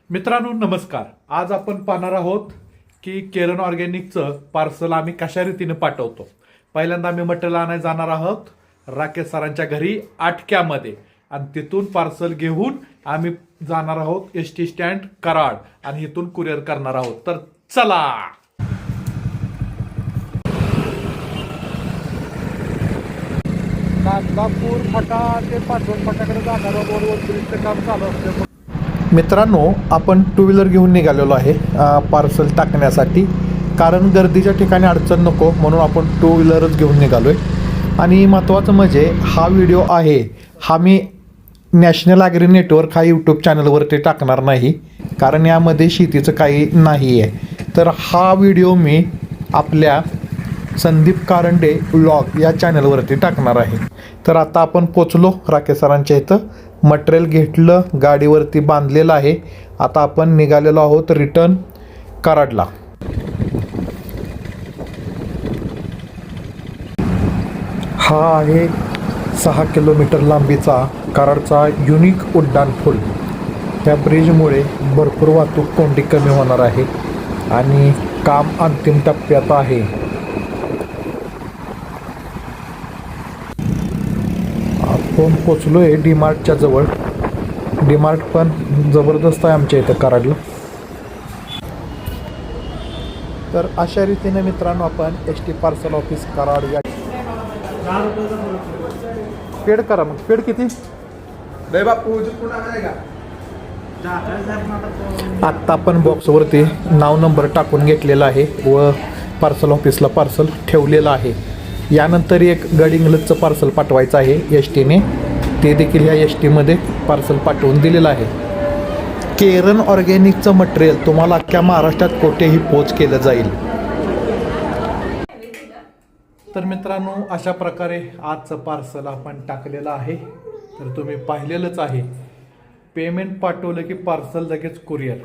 मित्रांनो नमस्कार. आज आपण पाहणार आहोत की केरन ऑर्गॅनिकचं पार्सल आम्ही कशा रीतीने पाठवतो. पहिल्यांदा आम्ही मटेरियल आणायला जाणार आहोत राकेश सरांच्या घरी आटक्यामध्ये आणि तिथून पार्सल घेऊन आम्ही जाणार आहोत एसटी स्टँड कराड आणि इथून कुरिअर करणार आहोत. तर चला. नागपूर फाटा ते पाटण फाट्याकडे जाणारं रोडवरचं काम चालू असतं. मित्रांनो आपण टू व्हीलर घेऊन निघालेलो आहे पार्सल टाकण्यासाठी, कारण गर्दीच्या ठिकाणी अडचण नको म्हणून आपण टू व्हीलरच घेऊन निघालो आहे. आणि महत्त्वाचं म्हणजे हा व्हिडिओ आहे हा मी नॅशनल ॲग्री नेटवर्क हा यूट्यूब चॅनलवरती टाकणार नाही, कारण यामध्ये शेतीचं काही नाही आहे. तर हा व्हिडिओ मी आपल्या संदीप कारंडे व्लॉग या चॅनलवरती टाकणार आहे. तर आता आपण पोचलो राकेश सरांच्या इथं, मटेरियल घेतलं, गाडीवरती बांधलेलं आहे. आता आपण निघालेलो आहोत रिटर्न कराडला. हा आहे 6 किलोमीटर लांबीचा कराडचा युनिक उड्डाण पूल. त्या ब्रिजमुळे भरपूर वाहतूक कोंडी कमी होणार आहे आणि काम अंतिम टप्प्यात आहे. आपण पोचलो आहे डीमार्टच्या जवळ. डीमार्ट पण जबरदस्त आहे आमच्या इथं कराडला. तर अशा रीतीने मित्रांनो आपण S T parcel office Karad या पेड करा. मग पेड किती आत्ता आपण बॉक्सवरती नाव नंबर टाकून घेतलेला आहे व पार्सल ऑफिसला पार्सल ठेवलेलं आहे. यानंतर एक गडिंग्लजचं पार्सल पाठवायचं आहे एस टीने, ते देखील ह्या एस टीमध्ये पार्सल पाठवून दिलेलं आहे. केरन ऑर्गॅनिकचं मटेरियल तुम्हाला अख्ख्या महाराष्ट्रात कोठेही पोच केलं जाईल. तर मित्रांनो अशा प्रकारे आजचं पार्सल आपण टाकलेलं आहे. तर तुम्ही पाहिलेलंच आहे, पेमेंट पाठवलं की पार्सल लगेच कुरिअर.